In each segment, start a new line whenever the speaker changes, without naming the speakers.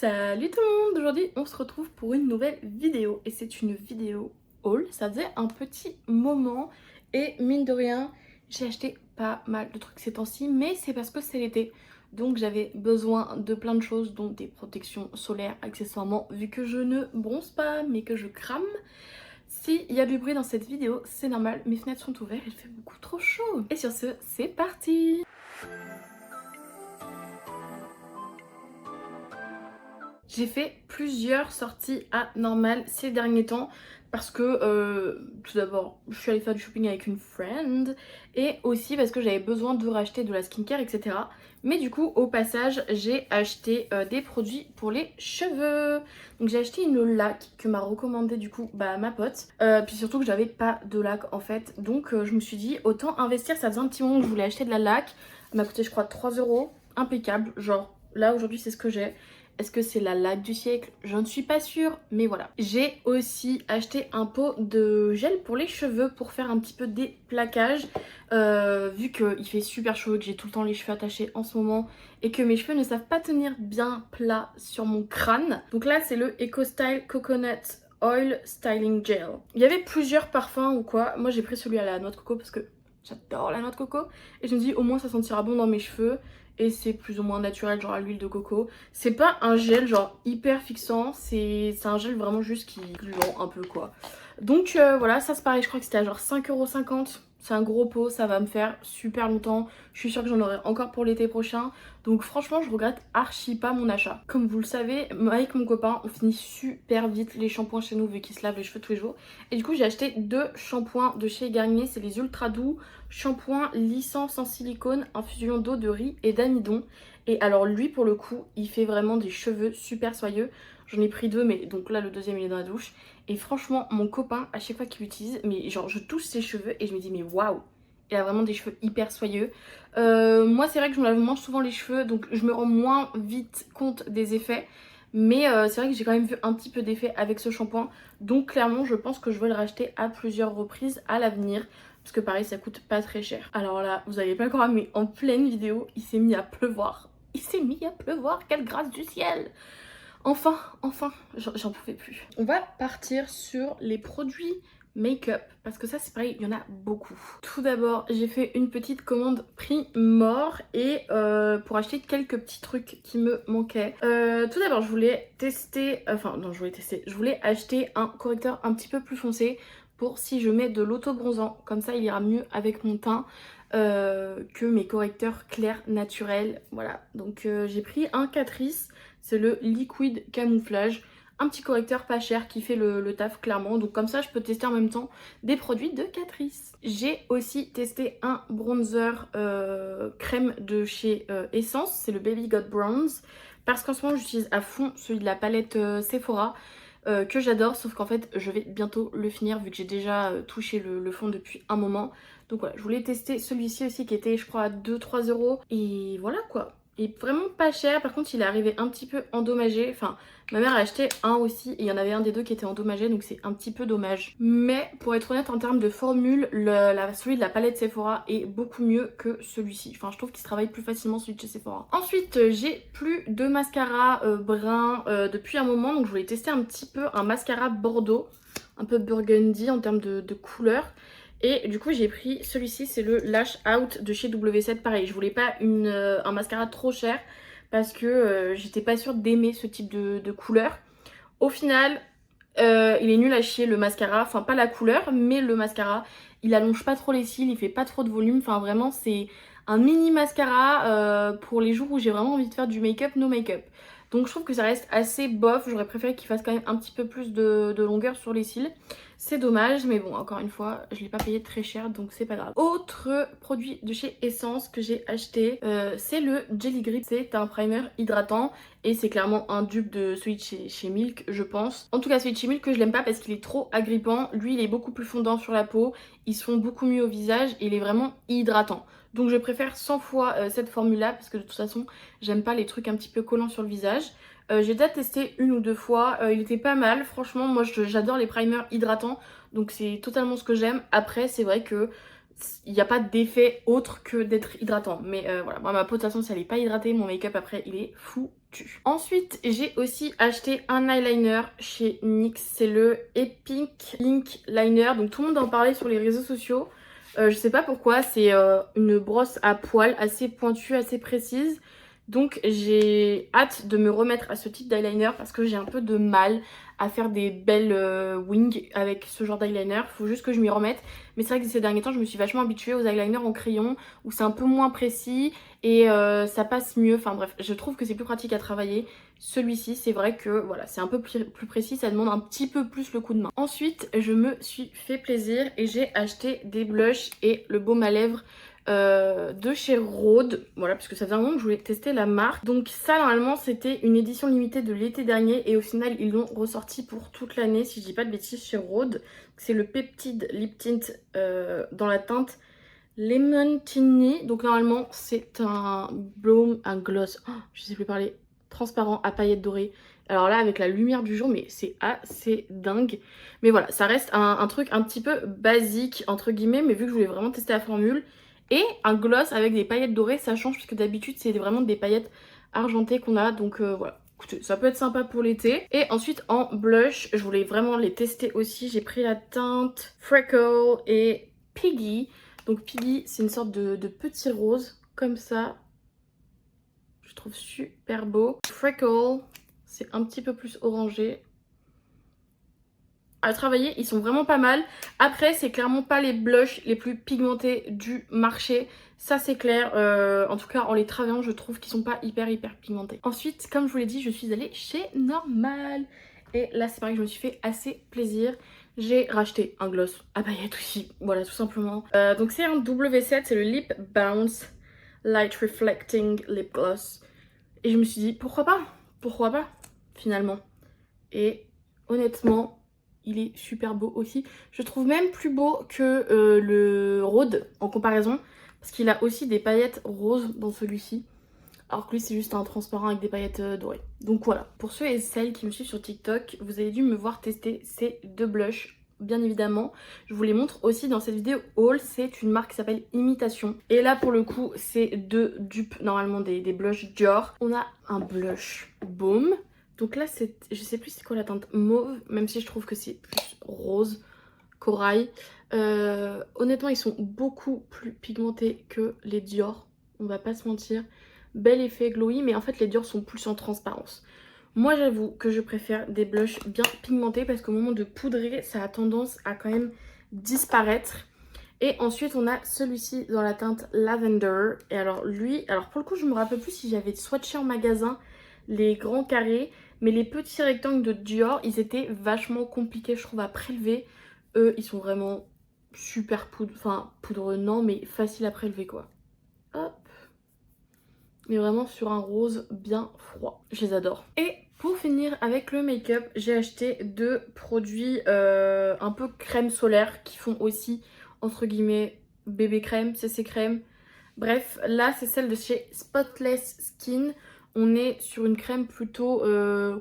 Salut tout le monde! Aujourd'hui on se retrouve pour une nouvelle vidéo et c'est une vidéo haul. Ça faisait un petit moment et mine de rien j'ai acheté pas mal de trucs ces temps-ci, mais c'est parce que c'est l'été, donc j'avais besoin de plein de choses, dont des protections solaires accessoirement, vu que je ne bronze pas mais que je crame. S'il y a du bruit dans cette vidéo, c'est normal, mes fenêtres sont ouvertes, il fait beaucoup trop chaud. Et sur ce, c'est parti! J'ai fait plusieurs sorties anormales ces derniers temps parce que tout d'abord je suis allée faire du shopping avec une friend et aussi parce que j'avais besoin de racheter de la skincare, etc. Mais du coup au passage j'ai acheté des produits pour les cheveux. Donc j'ai acheté une laque que m'a recommandé du coup ma pote, puis surtout que j'avais pas de laque en fait, donc je me suis dit autant investir. Ça faisait un petit moment que je voulais acheter de la laque, elle m'a coûté je crois 3 euros, impeccable, genre là aujourd'hui c'est ce que j'ai. Est-ce que c'est la laque du siècle? Je ne suis pas sûre, mais voilà. J'ai aussi acheté un pot de gel pour les cheveux pour faire un petit peu des plaquages. Vu qu'il fait super chaud, que j'ai tout le temps les cheveux attachés en ce moment et que mes cheveux ne savent pas tenir bien plat sur mon crâne. Donc là, c'est le Eco Style Coconut Oil Styling Gel. Il y avait plusieurs parfums ou quoi. Moi, j'ai pris celui à la noix de coco parce que j'adore la noix de coco. Et je me dis, au moins, ça sentira bon dans mes cheveux. Et c'est plus ou moins naturel, genre à l'huile de coco. C'est pas un gel genre hyper fixant, c'est un gel vraiment juste qui gluant un peu quoi. Donc voilà, ça c'est pareil, je crois que c'était à genre 5,50 €. C'est un gros pot, ça va me faire super longtemps. Je suis sûre que j'en aurai encore pour l'été prochain. Donc franchement, je regrette archi pas mon achat. Comme vous le savez, avec mon copain, on finit super vite les shampoings chez nous vu qu'il se lave les cheveux tous les jours. Et du coup, j'ai acheté 2 shampoings de chez Garnier, c'est les Ultra Doux. Shampoing lissant sans silicone, infusion d'eau de riz et d'amidon. Et alors lui pour le coup, il fait vraiment des cheveux super soyeux. J'en ai pris 2, mais donc là le deuxième il est dans la douche. Et franchement mon copain à chaque fois qu'il l'utilise, mais genre je touche ses cheveux et je me dis mais waouh, il a vraiment des cheveux hyper soyeux. Moi c'est vrai que je me lave moins souvent les cheveux, donc je me rends moins vite compte des effets. Mais c'est vrai que j'ai quand même vu un petit peu d'effet avec ce shampoing. Donc clairement je pense que je vais le racheter à plusieurs reprises à l'avenir. Parce que pareil ça coûte pas très cher. Alors là vous allez pas croire, mais en pleine vidéo il s'est mis à pleuvoir. Il s'est mis à pleuvoir, quelle grâce du ciel! Enfin, j'en pouvais plus. On va partir sur les produits make-up parce que ça c'est pareil, il y en a beaucoup. Tout d'abord j'ai fait une petite commande prix mort et pour acheter quelques petits trucs qui me manquaient. Tout d'abord je voulais tester, je voulais acheter un correcteur un petit peu plus foncé pour si je mets de l'auto-bronzant, comme ça il ira mieux avec mon teint que mes correcteurs clairs naturels. Voilà, donc j'ai pris un Catrice, c'est le Liquid Camouflage, un petit correcteur pas cher qui fait le taf clairement. Donc comme ça je peux tester en même temps des produits de Catrice. J'ai aussi testé un bronzer crème de chez Essence, c'est le Baby Got Bronze, parce qu'en ce moment j'utilise à fond celui de la palette Sephora. Que j'adore, sauf qu'en fait je vais bientôt le finir vu que j'ai déjà touché le fond depuis un moment. Donc voilà, je voulais tester celui-ci aussi qui était je crois à 2-3 € et voilà quoi. Il est vraiment pas cher, par contre il est arrivé un petit peu endommagé. Enfin, ma mère a acheté un aussi et il y en avait un des deux qui était endommagé, donc c'est un petit peu dommage. Mais pour être honnête en termes de formule, celui de la palette Sephora est beaucoup mieux que celui-ci. Enfin je trouve qu'il se travaille plus facilement celui de chez Sephora. Ensuite j'ai plus de mascara brun depuis un moment, donc je voulais tester un petit peu un mascara Bordeaux, un peu burgundy en termes de couleur. Et du coup j'ai pris celui-ci, c'est le Lash Out de chez W7. Pareil, je voulais pas un mascara trop cher parce que j'étais pas sûre d'aimer ce type de couleur. Au final, il est nul à chier le mascara, enfin pas la couleur mais le mascara. Il allonge pas trop les cils, il fait pas trop de volume, enfin vraiment c'est un mini mascara pour les jours où j'ai vraiment envie de faire du make-up, no make-up. Donc je trouve que ça reste assez bof, j'aurais préféré qu'il fasse quand même un petit peu plus de longueur sur les cils. C'est dommage, mais bon, encore une fois, je l'ai pas payé très cher, donc c'est pas grave. Autre produit de chez Essence que j'ai acheté, c'est le Jelly Grip. C'est un primer hydratant et c'est clairement un dupe de celui de chez Milk, je pense. En tout cas, celui de chez Milk que je l'aime pas parce qu'il est trop agrippant. Lui, il est beaucoup plus fondant sur la peau, il se fond beaucoup mieux au visage et il est vraiment hydratant. Donc je préfère 100 fois cette formule là parce que de toute façon j'aime pas les trucs un petit peu collants sur le visage. J'ai déjà testé une ou deux fois, il était pas mal, franchement moi j'adore les primers hydratants, donc c'est totalement ce que j'aime. Après c'est vrai que il n'y a pas d'effet autre que d'être hydratant. Mais voilà, moi ma peau de toute façon si elle n'est pas hydratée, mon make-up après il est foutu. Ensuite j'ai aussi acheté un eyeliner chez NYX, c'est le Epic Ink Liner. Donc tout le monde en parlait sur les réseaux sociaux. Je sais pas pourquoi, c'est une brosse à poils assez pointue, assez précise. Donc j'ai hâte de me remettre à ce type d'eyeliner parce que j'ai un peu de mal à faire des belles wings avec ce genre d'eyeliner. Faut juste que je m'y remette. Mais c'est vrai que ces derniers temps, je me suis vachement habituée aux eyeliners en crayon où c'est un peu moins précis et ça passe mieux. Enfin bref, je trouve que c'est plus pratique à travailler. Celui-ci, c'est vrai que voilà, c'est un peu plus précis, ça demande un petit peu plus le coup de main. Ensuite, je me suis fait plaisir et j'ai acheté des blushs et le baume à lèvres de chez Rhode, voilà, parce que ça faisait un moment que je voulais tester la marque. Donc ça normalement c'était une édition limitée de l'été dernier et au final ils l'ont ressorti pour toute l'année si je dis pas de bêtises chez Rhode. C'est le Peptide Lip Tint dans la teinte Lemon Tini. Donc normalement c'est un un gloss, oh, je sais plus parler, transparent à paillettes dorées. Alors là avec la lumière du jour mais c'est assez dingue. Mais voilà, ça reste un truc un petit peu basique entre guillemets, mais vu que je voulais vraiment tester la formule. Et un gloss avec des paillettes dorées, ça change puisque d'habitude c'est vraiment des paillettes argentées qu'on a. Donc voilà, écoutez, ça peut être sympa pour l'été. Et ensuite en blush, je voulais vraiment les tester aussi. J'ai pris la teinte Freckle et Piggy. Donc Piggy, c'est une sorte de petit rose comme ça. Je trouve super beau. Freckle, c'est un petit peu plus orangé. À travailler, ils sont vraiment pas mal. Après, c'est clairement pas les blushs les plus pigmentés du marché. Ça, c'est clair. En tout cas, en les travaillant, je trouve qu'ils sont pas hyper pigmentés. Ensuite, comme je vous l'ai dit, je suis allée chez Normal. Et là, c'est pareil, je me suis fait assez plaisir. J'ai racheté un gloss à paillettes aussi. Voilà, tout simplement. Donc, c'est un W7, c'est le Lip Bounce Light Reflecting Lip Gloss. Et je me suis dit, pourquoi pas? Pourquoi pas, finalement. Et honnêtement, il est super beau aussi. Je trouve même plus beau que le Rhode en comparaison. Parce qu'il a aussi des paillettes roses dans celui-ci. Alors que lui c'est juste un transparent avec des paillettes dorées. Donc voilà, pour ceux et celles qui me suivent sur TikTok, vous avez dû me voir tester ces deux blushs. Bien évidemment, je vous les montre aussi dans cette vidéo haul. C'est une marque qui s'appelle Imitation. Et là pour le coup, c'est deux dupes normalement des blushs Dior. On a un blush Baume. Donc là, je sais plus c'est quoi la teinte mauve, même si je trouve que c'est plus rose, corail. Honnêtement, ils sont beaucoup plus pigmentés que les Dior, on va pas se mentir. Bel effet glowy, mais en fait les Dior sont plus en transparence. Moi j'avoue que je préfère des blushs bien pigmentés parce qu'au moment de poudrer, ça a tendance à quand même disparaître. Et ensuite on a celui-ci dans la teinte Lavender. Et alors lui, alors pour le coup je me rappelle plus si j'avais swatché en magasin les grands carrés, mais les petits rectangles de Dior, ils étaient vachement compliqués je trouve à prélever. Eux ils sont vraiment super poudre, enfin poudreux non mais facile à prélever quoi. Hop. Mais vraiment sur un rose bien froid. Je les adore. Et pour finir avec le make-up, j'ai acheté deux produits un peu crème solaire qui font aussi entre guillemets bébé crème, CC crème. Bref, là c'est celle de chez Spotless Skin. On est sur une crème plutôt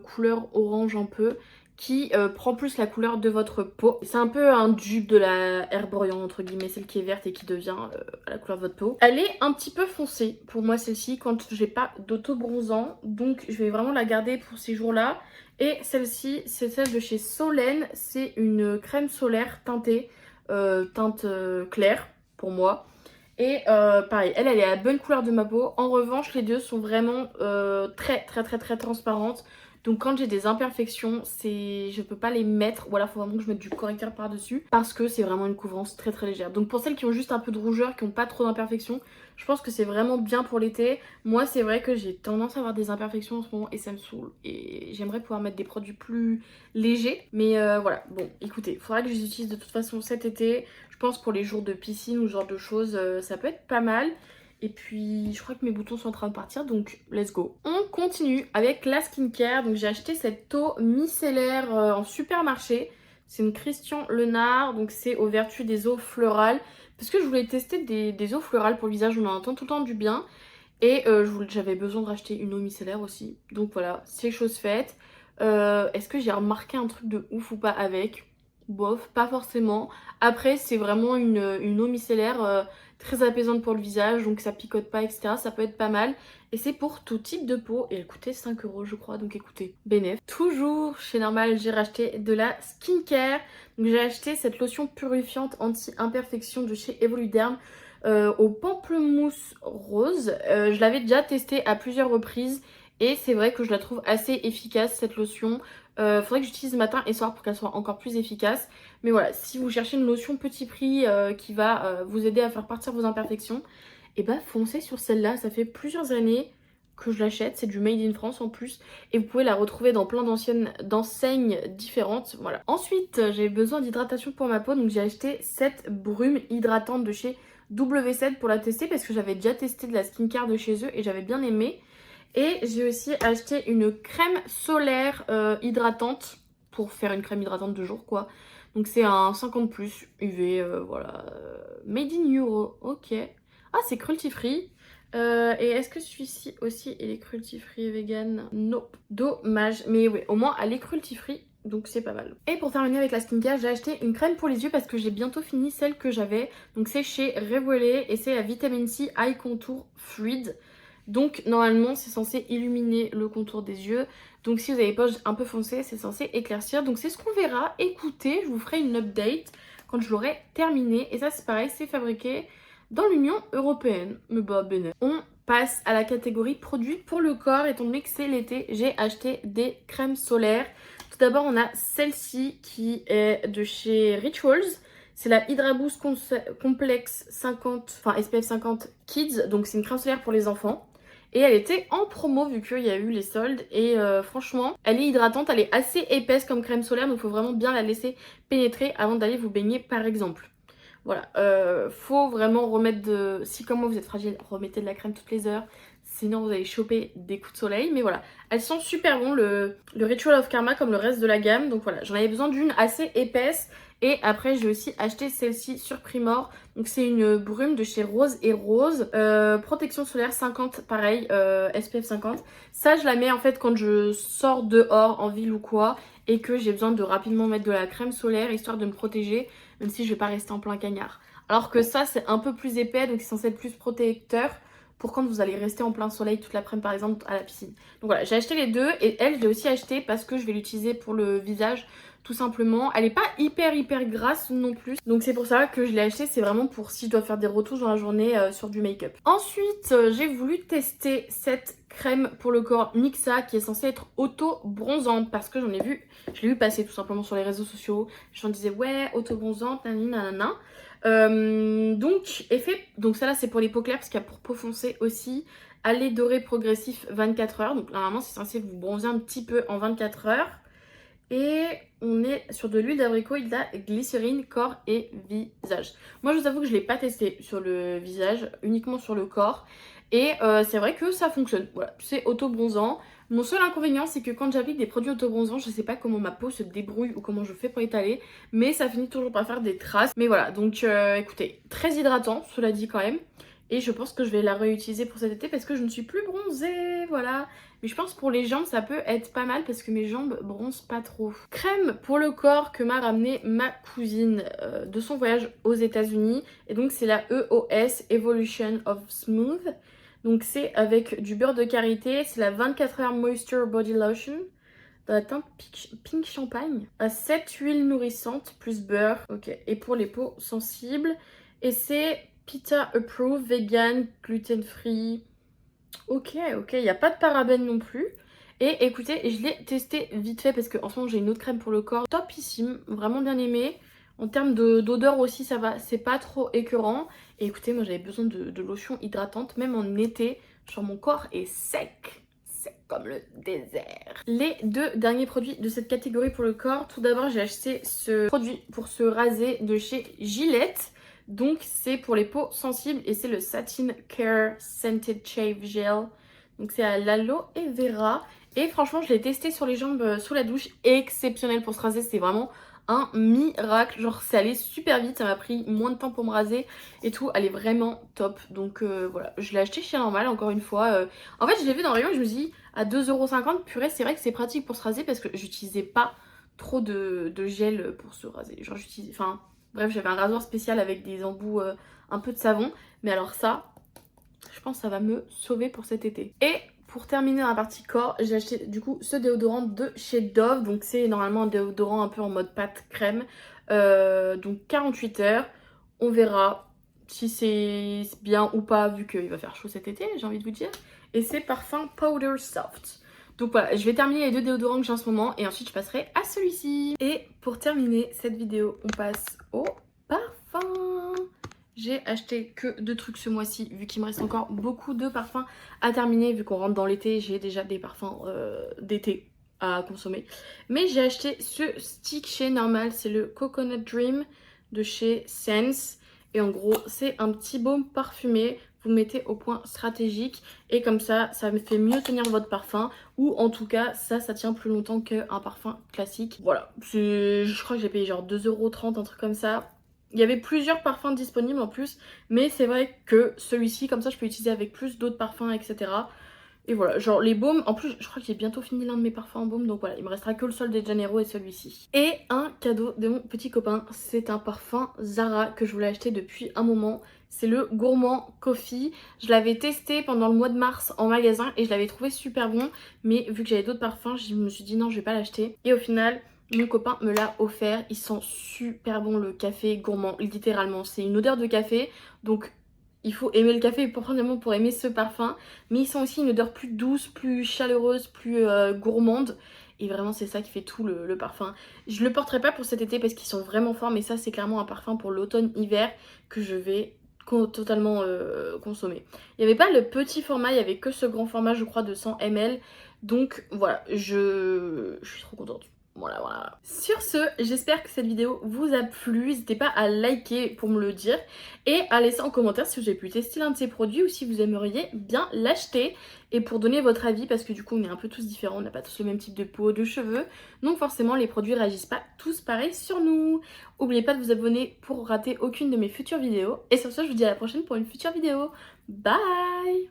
couleur orange un peu qui prend plus la couleur de votre peau. C'est un peu un dupe de la Herborian entre guillemets, celle qui est verte et qui devient la couleur de votre peau. Elle est un petit peu foncée pour moi celle-ci quand j'ai pas d'auto-bronzant, donc je vais vraiment la garder pour ces jours-là. Et celle-ci, c'est celle de chez Solène, c'est une crème solaire teintée, teinte claire pour moi. Et pareil, elle est à la bonne couleur de ma peau. En revanche, les deux sont vraiment très transparentes. Donc quand j'ai des imperfections, je peux pas les mettre. Ou alors il faut vraiment que je mette du correcteur par-dessus. Parce que c'est vraiment une couvrance très légère. Donc pour celles qui ont juste un peu de rougeur, qui n'ont pas trop d'imperfections, je pense que c'est vraiment bien pour l'été. Moi c'est vrai que j'ai tendance à avoir des imperfections en ce moment et ça me saoule. Et j'aimerais pouvoir mettre des produits plus légers. Mais voilà, bon écoutez, il faudra que je les utilise de toute façon cet été. Je pense pour les jours de piscine ou ce genre de choses, ça peut être pas mal. Et puis je crois que mes boutons sont en train de partir, donc let's go. On continue avec la skincare. Donc j'ai acheté cette eau micellaire en supermarché. C'est une Christian Lenard, donc c'est aux vertus des eaux fleurales. Parce que je voulais tester des eaux fleurales pour le visage, on en entend tout le temps du bien. Et j'avais besoin de racheter une eau micellaire aussi. Donc voilà, c'est chose faite. Est-ce que j'ai remarqué un truc de ouf ou pas avec? bof, pas forcément. Après, c'est vraiment une eau micellaire très apaisante pour le visage, donc ça picote pas, etc. Ça peut être pas mal. Et c'est pour tout type de peau. Et elle coûtait 5 euros, je crois. Donc écoutez, bénéf. Toujours chez Normal, j'ai racheté de la skincare. Donc j'ai acheté cette lotion purifiante anti-imperfection de chez Evoluderm au pamplemousse rose. Je l'avais déjà testée à plusieurs reprises. Et c'est vrai que je la trouve assez efficace, cette lotion. Faudrait que j'utilise matin et soir pour qu'elle soit encore plus efficace. Mais voilà, si vous cherchez une lotion petit prix qui va vous aider à faire partir vos imperfections, et bah foncez sur celle-là. Ça fait plusieurs années que je l'achète. C'est du Made in France en plus. Et vous pouvez la retrouver dans plein d'enseignes différentes. Voilà. Ensuite, j'ai besoin d'hydratation pour ma peau. Donc j'ai acheté cette brume hydratante de chez W7 pour la tester. Parce que j'avais déjà testé de la skincare de chez eux et j'avais bien aimé. Et j'ai aussi acheté une crème solaire hydratante pour faire une crème hydratante de jour quoi. Donc c'est un 50 plus UV, voilà. Made in Euro, ok. Ah c'est cruelty free. Et est-ce que celui-ci aussi il est cruelty free et vegan? Nope. Dommage. Mais oui, au moins elle est cruelty free. Donc c'est pas mal. Et pour terminer avec la skincare, j'ai acheté une crème pour les yeux parce que j'ai bientôt fini celle que j'avais. Donc c'est chez Revolé et c'est la Vitamin C Eye Contour Fluid. Donc normalement c'est censé illuminer le contour des yeux. Donc si vous avez les poches un peu foncées, c'est censé éclaircir. Donc c'est ce qu'on verra. Écoutez, je vous ferai une update quand je l'aurai terminé. Et ça c'est pareil, c'est fabriqué dans l'Union Européenne. Mais bah bénin. On passe à la catégorie produits pour le corps. Étant donné que c'est l'été, j'ai acheté des crèmes solaires. Tout d'abord on a celle-ci qui est de chez Rituals. C'est la Hydra Boost Complex 50, enfin SPF 50 Kids. Donc c'est une crème solaire pour les enfants. Et elle était en promo vu qu'il y a eu les soldes. Et franchement, elle est hydratante, elle est assez épaisse comme crème solaire. Donc il faut vraiment bien la laisser pénétrer avant d'aller vous baigner par exemple. Voilà, faut vraiment remettre de... Si comme moi vous êtes fragile, remettez de la crème toutes les heures. Sinon vous allez choper des coups de soleil. Mais voilà, elles sont super bon le Ritual of Karma comme le reste de la gamme. Donc voilà, j'en avais besoin d'une assez épaisse. Et après j'ai aussi acheté celle-ci sur Primor. Donc c'est une brume de chez Rose et Rose. Protection solaire 50, pareil, SPF 50. Ça je la mets en fait quand je sors dehors en ville ou quoi. Et que j'ai besoin de rapidement mettre de la crème solaire histoire de me protéger. Même si je vais pas rester en plein cagnard. Alors que ça c'est un peu plus épais donc c'est censé être plus protecteur. Pour quand vous allez rester en plein soleil toute l'après-midi par exemple à la piscine. Donc voilà, j'ai acheté les deux et elle je l'ai aussi acheté parce que je vais l'utiliser pour le visage tout simplement. Elle est pas hyper grasse non plus. Donc c'est pour ça que je l'ai acheté. C'est vraiment pour si je dois faire des retouches dans la journée sur du make-up. Ensuite j'ai voulu tester cette crème pour le corps Nixa qui est censée être auto-bronzante parce que j'en ai vu, je l'ai vu passer tout simplement sur les réseaux sociaux. Les gens disaient ouais auto-bronzante, nanana. Donc effet, donc ça là c'est pour les peaux claires parce qu'il y a pour peau foncée aussi. Allée doré progressif 24 heures. Donc normalement c'est censé vous bronzer un petit peu en 24 heures. Et on est sur de l'huile d'abricot, de la glycérine, corps et visage. Moi je vous avoue que je ne l'ai pas testé sur le visage, uniquement sur le corps. Et c'est vrai que ça fonctionne. Voilà, c'est auto-bronzant. Mon seul inconvénient c'est que quand j'applique des produits auto-bronzants, je sais pas comment ma peau se débrouille ou comment je fais pour étaler. Mais ça finit toujours par faire des traces. Mais voilà, donc écoutez, très hydratant, cela dit quand même. Et je pense que je vais la réutiliser pour cet été parce que je ne suis plus bronzée, voilà. Mais je pense pour les jambes ça peut être pas mal parce que mes jambes bronzent pas trop. Crème pour le corps que m'a ramené ma cousine de son voyage aux États-Unis. Et donc c'est la EOS Evolution of Smooth. Donc c'est avec du beurre de karité. C'est la 24 heures Moisture Body Lotion. Dans la teinte pink champagne. À 7 huiles nourrissantes plus beurre. Ok. Et pour les peaux sensibles. Et c'est PETA Approved, vegan, gluten free. Ok, il n'y a pas de parabènes non plus. Et écoutez, je l'ai testé vite fait parce qu'en ce moment j'ai une autre crème pour le corps. Topissime, vraiment bien aimée. En termes d'odeur aussi ça va, c'est pas trop écœurant. Et écoutez, moi j'avais besoin de lotion hydratante, même en été. Genre mon corps est sec. C'est comme le désert. Les deux derniers produits de cette catégorie pour le corps. Tout d'abord j'ai acheté ce produit pour se raser de chez Gillette. Donc c'est pour les peaux sensibles et c'est le Satin Care Scented Shave Gel. Donc c'est à l'aloe et vera. Et franchement je l'ai testé sur les jambes sous la douche. Exceptionnel pour se raser, c'est vraiment un miracle. Genre c'est allé super vite, ça m'a pris moins de temps pour me raser et tout. Elle est vraiment top. Donc voilà, je l'ai acheté chez Normal encore une fois. En fait je l'ai vu dans le rayon et je me suis dit à 2,50 €, purée c'est vrai que c'est pratique pour se raser parce que j'utilisais pas trop de gel pour se raser. Genre j'utilise, enfin bref, j'avais un rasoir spécial avec des embouts un peu de savon. Mais alors ça, je pense que ça va me sauver pour cet été. Et pour terminer dans la partie corps, j'ai acheté du coup ce déodorant de chez Dove. Donc c'est normalement un déodorant un peu en mode pâte crème. Donc 48 heures. On verra si c'est bien ou pas vu qu'il va faire chaud cet été, j'ai envie de vous dire. Et c'est parfum Powder Soft. Donc voilà, je vais terminer les deux déodorants que j'ai en ce moment et ensuite je passerai à celui-ci. Et pour terminer cette vidéo, on passe au parfum. J'ai acheté que 2 trucs ce mois-ci vu qu'il me reste encore beaucoup de parfums à terminer. Vu qu'on rentre dans l'été, j'ai déjà des parfums d'été à consommer. Mais j'ai acheté ce stick chez Normal, c'est le Coconut Dream de chez Sense. Et en gros, c'est un petit baume parfumé. Vous mettez au point stratégique et comme ça me fait mieux tenir votre parfum. Ou en tout cas, ça tient plus longtemps qu'un parfum classique. Voilà, je crois que j'ai payé genre 2,30 €, un truc comme ça. Il y avait plusieurs parfums disponibles en plus, mais c'est vrai que celui-ci, comme ça, je peux l'utiliser avec plus d'autres parfums, etc. Et voilà, genre les baumes, en plus, je crois que j'ai bientôt fini l'un de mes parfums en baume, donc voilà, il me restera que le Sol de Janeiro et celui-ci. Et un cadeau de mon petit copain, c'est un parfum Zara que je voulais acheter depuis un moment. C'est le Gourmand Coffee. Je l'avais testé pendant le mois de mars en magasin et je l'avais trouvé super bon, mais vu que j'avais d'autres parfums, je me suis dit non, je vais pas l'acheter. Et au final, mon copain me l'a offert, il sent super bon le café gourmand, littéralement. C'est une odeur de café, donc il faut aimer le café profondément pour aimer ce parfum. Mais il sent aussi une odeur plus douce, plus chaleureuse, plus gourmande. Et vraiment c'est ça qui fait tout le parfum. Je le porterai pas pour cet été parce qu'ils sont vraiment forts, mais ça c'est clairement un parfum pour l'automne-hiver que je vais totalement consommer. Il n'y avait pas le petit format, il n'y avait que ce grand format je crois de 100 ml. Donc voilà, je suis trop contente. Voilà. Sur ce, j'espère que cette vidéo vous a plu. N'hésitez pas à liker pour me le dire et à laisser en commentaire si vous avez pu tester l'un de ces produits ou si vous aimeriez bien l'acheter. Et pour donner votre avis, parce que du coup on est un peu tous différents, on n'a pas tous le même type de peau, de cheveux. Donc forcément les produits réagissent pas tous pareil sur nous. N'oubliez pas de vous abonner pour rater aucune de mes futures vidéos. Et sur ce, je vous dis à la prochaine pour une future vidéo. Bye!